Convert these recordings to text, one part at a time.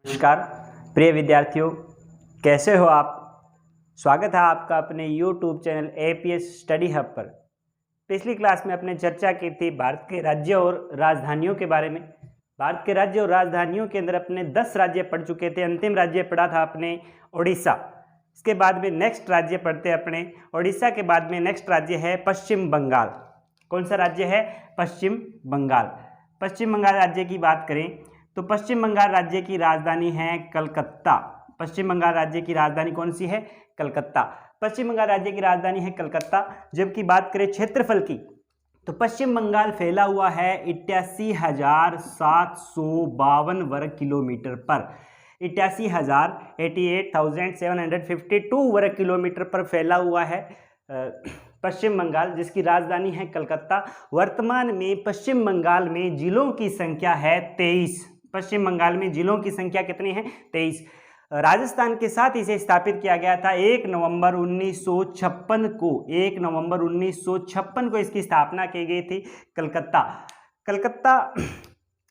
नमस्कार प्रिय विद्यार्थियों, कैसे हो आप। स्वागत है आपका अपने YouTube channel APS study hub पर। पिछली क्लास में अपने चर्चा की थी भारत के राज्यों और राजधानियों के बारे में। भारत के राज्य और राजधानियों के अंदर अपने 10 राज्य पढ़ चुके थे। अंतिम राज्य पढ़ा था अपने उड़ीसा। इसके बाद में नेक्स्ट राज्य पढ़ते अपने उड़ीसा के बाद में नेक्स्ट राज्य है पश्चिम बंगाल। कौन सा राज्य है? पश्चिम बंगाल। पश्चिम बंगाल राज्य की बात करें तो पश्चिम बंगाल राज्य की राजधानी है कलकत्ता। पश्चिम बंगाल राज्य की राजधानी कौन सी है? कलकत्ता। पश्चिम बंगाल राज्य की राजधानी है कलकत्ता। जबकि बात करें क्षेत्रफल की तो पश्चिम बंगाल फैला हुआ है 88,752 वर्ग किलोमीटर पर। 88,752 वर्ग किलोमीटर पर फैला हुआ है पश्चिम बंगाल, जिसकी राजधानी है कलकत्ता। वर्तमान में पश्चिम बंगाल में जिलों की संख्या है 23। पश्चिम बंगाल में जिलों की संख्या कितनी है? 23। राजस्थान के साथ इसे स्थापित किया गया था 1 नवंबर 1956 को। 1 नवंबर 1956 को इसकी स्थापना की गई थी। कलकत्ता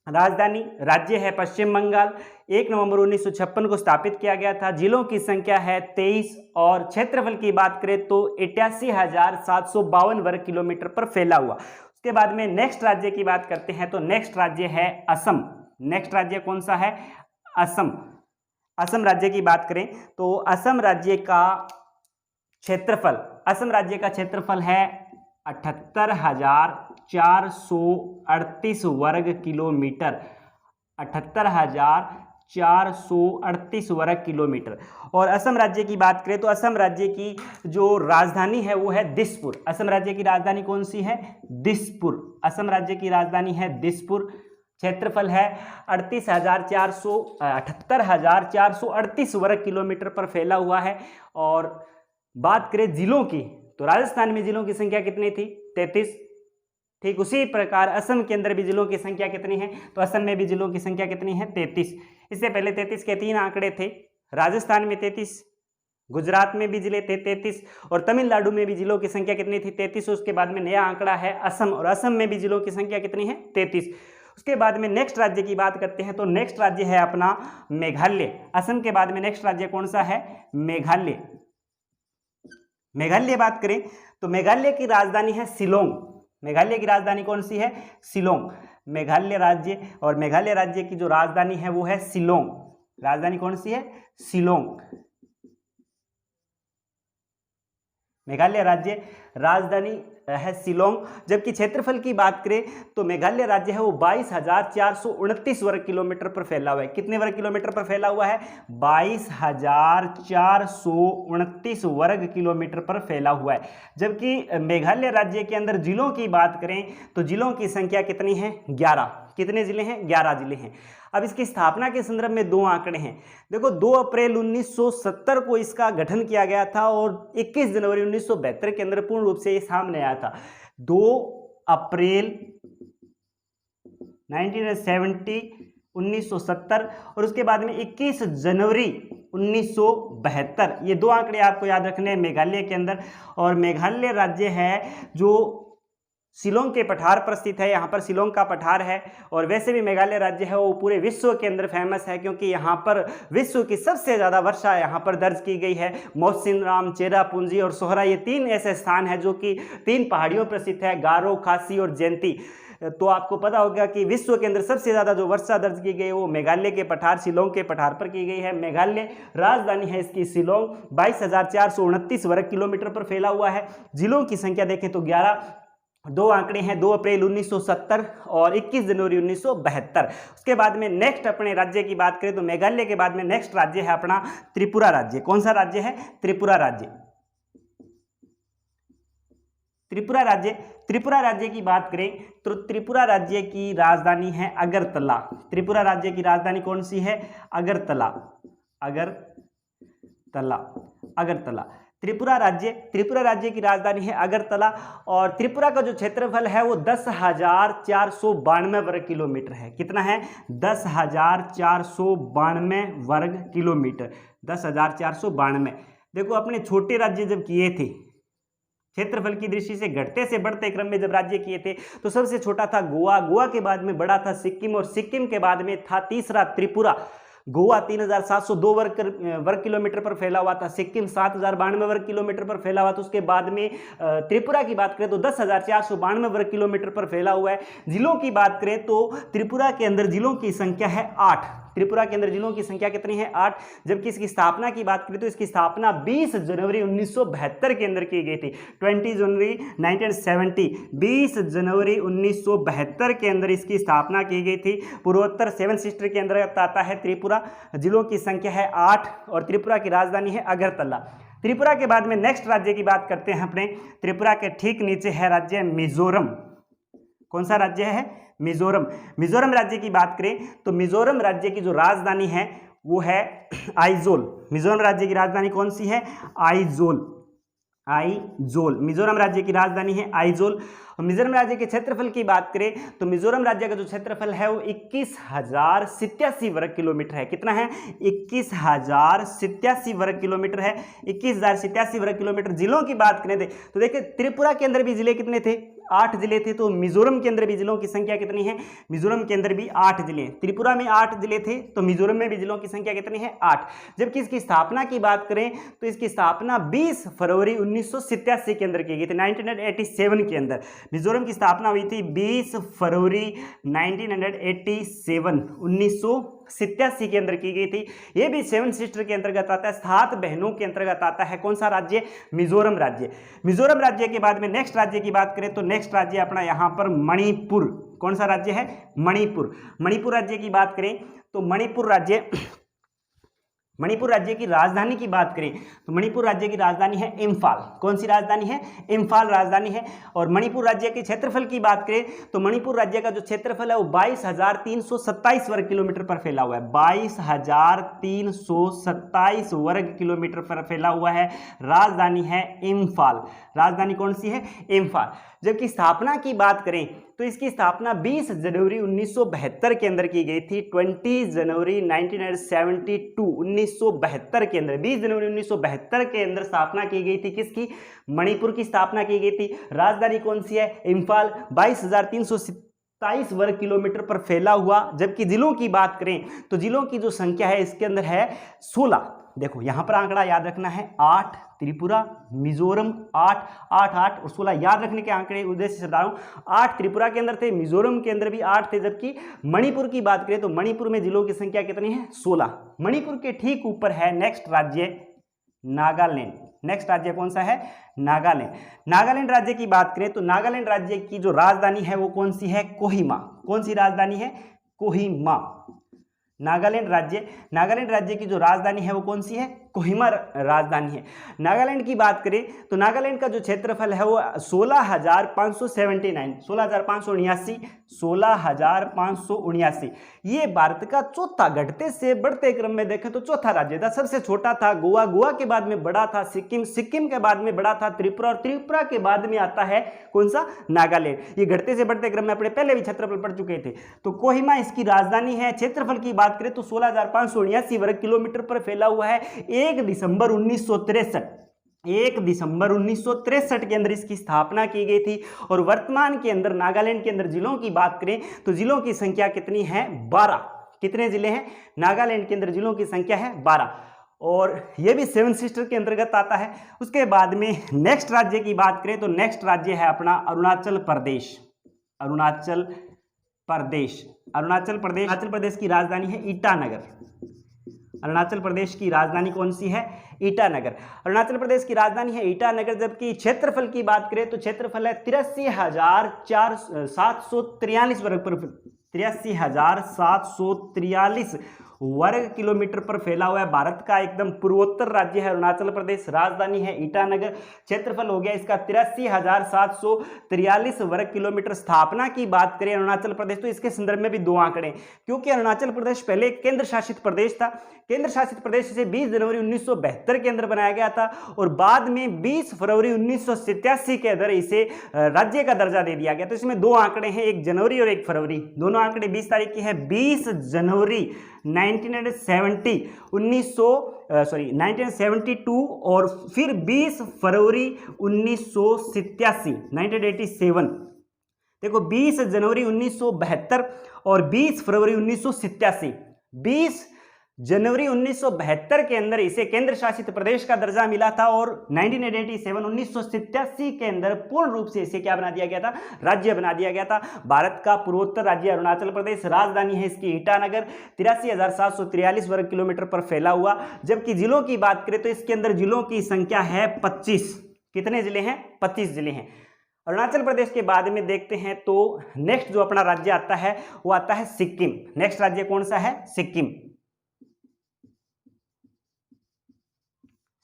राजधानी, राज्य है पश्चिम बंगाल। 1 नवंबर 1956 को स्थापित किया गया था। जिलों की संख्या है 23 और क्षेत्रफल की बात करें तो 88,752 वर्ग किलोमीटर पर फैला हुआ। उसके बाद में नेक्स्ट राज्य की बात करते हैं तो नेक्स्ट राज्य है असम। नेक्स्ट राज्य कौन सा है? असम। असम राज्य की बात करें तो असम राज्य का क्षेत्रफल है 78,438 वर्ग किलोमीटर। 78,438 वर्ग किलोमीटर। और असम राज्य की बात करें तो असम राज्य की जो राजधानी है वो है दिसपुर। असम राज्य की राजधानी कौन सी है? दिसपुर। असम राज्य की राजधानी है दिसपुर। क्षेत्रफल है 78,438 वर्ग किलोमीटर पर फैला हुआ है। और बात करें जिलों की तो राजस्थान में जिलों की संख्या कितनी थी? 33। ठीक उसी प्रकार असम के अंदर भी जिलों की संख्या कितनी है? तो असम में भी जिलों की संख्या कितनी है? 33। इससे पहले 33 के 3 आंकड़े थे। राजस्थान में 33, गुजरात में भी जिले थे 33 और तमिलनाडु में भी जिलों की संख्या कितनी थी? 33। उसके बाद में नया आंकड़ा है असम, और असम में भी जिलों की संख्या कितनी है? 33। उसके बाद में नेक्स्ट राज्य की बात करते हैं तो नेक्स्ट राज्य है अपना मेघालय। असम के बाद में नेक्स्ट राज्य कौन सा है? मेघालय। मेघालय बात करें तो मेघालय की राजधानी है शिलोंग। मेघालय की राजधानी कौन सी है? शिलोंग। मेघालय राज्य, और मेघालय राज्य की जो राजधानी है वो है शिलोंग। राजधानी कौन सी है? शिलोंग। मेघालय राज्य राजधानी है शिलोंग। जबकि क्षेत्रफल की बात करें तो मेघालय राज्य है वो 22,429 वर्ग किलोमीटर पर फैला हुआ है। कितने वर्ग किलोमीटर पर फैला हुआ है? 22,429 वर्ग किलोमीटर पर फैला हुआ है। जबकि मेघालय राज्य के अंदर जिलों की बात करें तो जिलों की संख्या कितनी है? 11। कितने जिले हैं? 11 जिले हैं। अब इसकी स्थापना के संदर्भ में 2 आंकड़े हैं। देखो 2 अप्रैल 1970 को इसका गठन किया गया था और 21 जनवरी 1972 के अंदर पूर्ण रूप से ये सामने आया था। 2 अप्रैल 1970 और उसके बाद में 21 जनवरी 1972। ये 2 आंकड़े आपको याद रखने हैं मेघालय के अंदर। और मेघालय राज्य है जो शिलोंग के पठार पर स्थित है। यहाँ पर शिलोंग का पठार है। और वैसे भी मेघालय राज्य है वो पूरे विश्व के अंदर फेमस है, क्योंकि यहाँ पर विश्व की सबसे ज़्यादा वर्षा यहाँ पर दर्ज की गई है। मौसिनराम, चेरापूंजी और सोहरा, ये 3 ऐसे स्थान हैं जो कि 3 पहाड़ियों पर स्थित है, गारो, खासी और जयंती। तो आपको पता होगा कि विश्व के अंदर सबसे ज़्यादा जो वर्षा दर्ज की गई है वो मेघालय के पठार शिलोंग के पठार पर की गई है। मेघालय राजधानी है इसकी शिलोंग। 22,429 वर्ग किलोमीटर पर फैला हुआ है। जिलों की संख्या देखें तो 11। 2 आंकड़े हैं, 2 अप्रैल 1970 और 21 जनवरी 1972। उसके बाद में नेक्स्ट अपने राज्य की बात करें तो मेघालय के बाद में नेक्स्ट राज्य है अपना त्रिपुरा राज्य। कौन सा राज्य है? त्रिपुरा राज्य। त्रिपुरा राज्य की बात करें तो त्रिपुरा राज्य की राजधानी है अगरतला। त्रिपुरा राज्य की राजधानी कौन सी है? अगरतला। त्रिपुरा राज्य की राजधानी है अगरतला। और त्रिपुरा का जो क्षेत्रफल है वो 10,492 वर्ग किलोमीटर है। कितना है? 10,492 वर्ग किलोमीटर। 10,492। देखो अपने छोटे राज्य जब किए थे क्षेत्रफल की दृष्टि से घटते से बढ़ते क्रम में जब राज्य किए थे तो सबसे छोटा था गोवा, गोवा के बाद में बड़ा था सिक्किम और सिक्किम के बाद में था तीसरा त्रिपुरा। गोवा 3702 वर्ग किलोमीटर पर फैला हुआ था, सिक्किम 7092 वर्ग किलोमीटर पर फैला हुआ था। उसके बाद में त्रिपुरा की बात करें तो 10,492 वर्ग किलोमीटर पर फैला हुआ है। जिलों की बात करें तो त्रिपुरा के अंदर जिलों की संख्या है 8। त्रिपुरा के अंदर जिलों की संख्या कितनी है? 8। जबकि इसकी स्थापना की बात करें तो इसकी स्थापना 20 जनवरी 1972 के अंदर की गई थी। 20 जनवरी 1970, 20 जनवरी 1972 के अंदर इसकी स्थापना की गई थी। पूर्वोत्तर 7 सिस्टर के अंतर्गत आता है त्रिपुरा। जिलों की संख्या है 8 और त्रिपुरा की राजधानी है अगरतला। त्रिपुरा के बाद में नेक्स्ट राज्य की बात करते हैं अपने। त्रिपुरा के ठीक नीचे है राज्य मिजोरम। कौन सा राज्य है? मिजोरम। मिजोरम राज्य की बात करें तो मिजोरम राज्य की जो राजधानी है वो है आइजोल। मिजोरम राज्य की राजधानी कौन सी है? आइजोल। आइजोल मिजोरम राज्य की राजधानी है आइजोल। मिजोरम राज्य के क्षेत्रफल की बात करें तो मिजोरम राज्य का जो क्षेत्रफल है वो 21,087 वर्ग किलोमीटर है। कितना है? 21,087 वर्ग किलोमीटर है। 21,087 वर्ग किलोमीटर। जिलों की बात करें तो देखिए त्रिपुरा के अंदर भी जिले कितने थे? 8 जिले थे। तो मिजोरम के अंदर भी जिलों की संख्या कितनी है? मिजोरम के अंदर भी 8 जिले। त्रिपुरा में 8 जिले थे तो मिजोरम में भी जिलों की संख्या कितनी है? 8। जबकि इसकी स्थापना की बात करें तो इसकी स्थापना 20 फरवरी 1987 के अंदर की गई थी, 1987 के अंदर। मिजोरम की स्थापना हुई थी 20 फरवरी 1987 के अंदर की गई थी। यह भी 7 सिस्टर के अंतर्गत आता है, 7 बहनों के अंतर्गत आता है। कौन सा राज्य? मिजोरम राज्य। मिजोरम राज्य के बाद में नेक्स्ट राज्य की बात करें तो नेक्स्ट राज्य अपना यहां पर मणिपुर। कौन सा राज्य है? मणिपुर। मणिपुर राज्य की बात करें तो मणिपुर राज्य की राजधानी की बात करें तो मणिपुर राज्य की राजधानी है इम्फाल। कौन सी राजधानी है? इम्फाल राजधानी है। और मणिपुर राज्य के क्षेत्रफल की बात करें तो मणिपुर राज्य का जो क्षेत्रफल है वो 22,327 वर्ग किलोमीटर पर फैला हुआ है। 22,327 वर्ग किलोमीटर पर फैला हुआ है। राजधानी है इम्फाल। राजधानी कौन सी है? इम्फाल। जबकि स्थापना की बात करें तो इसकी स्थापना 20 जनवरी 1972 के अंदर की गई थी। 20 जनवरी 1972 के अंदर 20 जनवरी 1972 के अंदर स्थापना की गई थी। किसकी? मणिपुर की स्थापना की गई थी। राजधानी कौन सी है? इम्फाल। 22,327 वर्ग किलोमीटर पर फैला हुआ। जबकि जिलों की बात करें तो जिलों की जो संख्या है इसके अंदर है 16। देखो यहां पर आंकड़ा याद रखना है, 8 त्रिपुरा, मिजोरम 8, 8, 8 और 16 याद रखने के आंकड़े उद्देश्य से बता रहा हूं। 8 त्रिपुरा के अंदर थे, मिजोरम के अंदर भी 8 थे। जबकि मणिपुर की बात करें तो मणिपुर में जिलों की संख्या कितनी है? 16। मणिपुर के ठीक ऊपर है नेक्स्ट राज्य नागालैंड। नेक्स्ट राज्य कौन सा है? नागालैंड। नागालैंड राज्य की बात करें तो नागालैंड राज्य की जो राजधानी है वो कौन सी है? कोहिमा। कौन सी राजधानी है? कोहिमा। नागालैंड राज्य की जो राजधानी है वो कौन सी है? कोहिमा राजधानी है। नागालैंड की बात करें तो नागालैंड का जो क्षेत्रफल है वो 16,579। ये भारत का चौथा, घटते से बढ़ते क्रम में देखें तो चौथा राज्य था। सबसे छोटा था गोवा, गोवा के बाद में बड़ा था सिक्किम, सिक्किम के बाद में बड़ा था त्रिपुरा और त्रिपुरा के बाद में आता है कौन सा? नागालैंड। ये घटते से बढ़ते क्रम में अपने पहले भी क्षेत्रफल पढ़ चुके थे। तो कोहिमा इसकी राजधानी है। क्षेत्रफल की बात करें तो 16,579 वर्ग किलोमीटर पर फैला हुआ है। 1 दिसंबर 1963 के अंदर इसकी स्थापना की गई थी। और वर्तमान के अंदर नागालैंड के अंदर जिलों की बात करें तो जिलों की संख्या कितनी है? 12। कितने जिले हैं? नागालैंड के अंदर जिलों की संख्या है 12 और यह भी 7 सिस्टर के अंतर्गत आता है। उसके बाद में नेक्स्ट राज्य की बात करें तो नेक्स्ट राज्य है अपना अरुणाचल प्रदेश। अरुणाचल प्रदेश की राजधानी है ईटानगर। अरुणाचल प्रदेश की राजधानी कौन सी है? ईटानगर। अरुणाचल प्रदेश की राजधानी है ईटानगर। जबकि क्षेत्रफल की बात करें तो क्षेत्रफल है 83,743 वर्ग किलोमीटर पर फैला हुआ है। भारत का एकदम पूर्वोत्तर राज्य है अरुणाचल प्रदेश। राजधानी है ईटानगर। क्षेत्रफल हो गया इसका 83,743 वर्ग किलोमीटर। स्थापना की बात करें अरुणाचल प्रदेश तो इसके संदर्भ में भी 2 आंकड़े, क्योंकि अरुणाचल प्रदेश पहले केंद्र शासित प्रदेश था। केंद्र शासित प्रदेश से 20 जनवरी 1972 के अंदर बनाया गया था और बाद में 20 फरवरी 1987 के अंदर इसे राज्य का दर्जा दे दिया गया। तो इसमें 2 आंकड़े हैं, 1 जनवरी और 1 फरवरी। दोनों आंकड़े 20 तारीख की है। 20 जनवरी 1972 और फिर 20 फरवरी 1987। देखो 20 जनवरी 1972 और 20 फरवरी 1987। 20 जनवरी 1972 के अंदर इसे केंद्र शासित प्रदेश का दर्जा मिला था और 1987 के अंदर पूर्ण रूप से इसे क्या बना दिया गया था, राज्य बना दिया गया था। भारत का पूर्वोत्तर राज्य अरुणाचल प्रदेश, राजधानी है इसकी ईटानगर, 83,743 वर्ग किलोमीटर पर फैला हुआ। जबकि जिलों की बात करें तो इसके अंदर जिलों की संख्या है 25। कितने जिले हैं? 25 जिले हैं। अरुणाचल प्रदेश के बाद में देखते हैं तो नेक्स्ट जो अपना राज्य आता है वो आता है सिक्किम। नेक्स्ट राज्य कौन सा है? सिक्किम।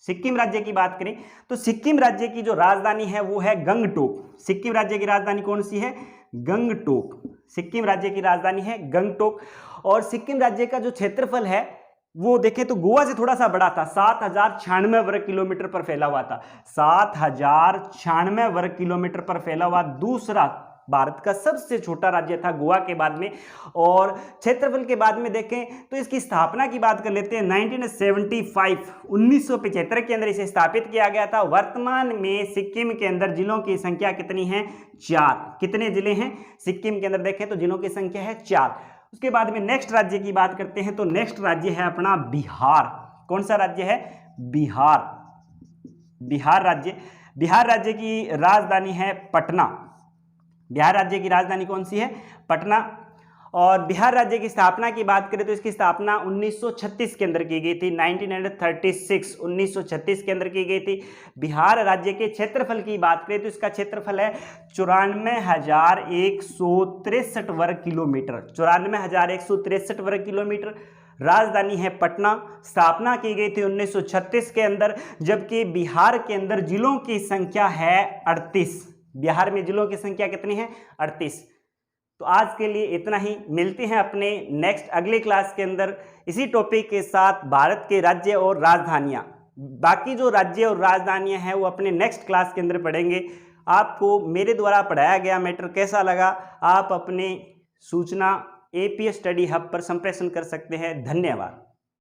सिक्किम राज्य की बात करें तो सिक्किम राज्य की जो राजधानी है वो है गंगटोक। सिक्किम राज्य की राजधानी कौन सी है? गंगटोक। सिक्किम राज्य की राजधानी है गंगटोक। और सिक्किम राज्य का जो क्षेत्रफल है वो देखें तो गोवा से थोड़ा सा बड़ा था, 7,096 वर्ग किलोमीटर पर फैला हुआ था। 7,096 वर्ग किलोमीटर पर फैला हुआ दूसरा भारत का सबसे छोटा राज्य था गोवा के बाद में। और क्षेत्रफल के बाद में देखें तो इसकी स्थापना की बात कर लेते हैं। 1975 के अंदर इसे स्थापित किया गया था। वर्तमान में सिक्किम के अंदर जिलों की संख्या कितनी है? 4। कितने जिले हैं सिक्किम के अंदर? देखें तो जिलों की संख्या है 4। उसके बाद में नेक्स्ट राज्य की बात करते हैं तो नेक्स्ट राज्य है अपना बिहार। कौन सा राज्य है? बिहार। बिहार राज्य। बिहार राज्य की राजधानी है पटना। बिहार राज्य की राजधानी कौन सी है? पटना। और बिहार राज्य की स्थापना की बात करें तो इसकी स्थापना 1936 के अंदर की गई थी। 1936 के अंदर की गई थी। बिहार राज्य के क्षेत्रफल की बात करें तो इसका क्षेत्रफल है 94,163 वर्ग किलोमीटर। 94,163 वर्ग किलोमीटर। राजधानी है पटना। स्थापना की गई थी 1936 के अंदर। जबकि बिहार के अंदर जिलों की संख्या है 38। बिहार में जिलों की संख्या कितनी है? 38। तो आज के लिए इतना ही। मिलते हैं अपने नेक्स्ट अगले क्लास के अंदर इसी टॉपिक के साथ, भारत के राज्य और राजधानियां। बाकी जो राज्य और राजधानियां हैं वो अपने नेक्स्ट क्लास के अंदर पढ़ेंगे। आपको मेरे द्वारा पढ़ाया गया मैटर कैसा लगा आप अपने सूचना APS स्टडी हब पर संप्रेषण कर सकते हैं। धन्यवाद।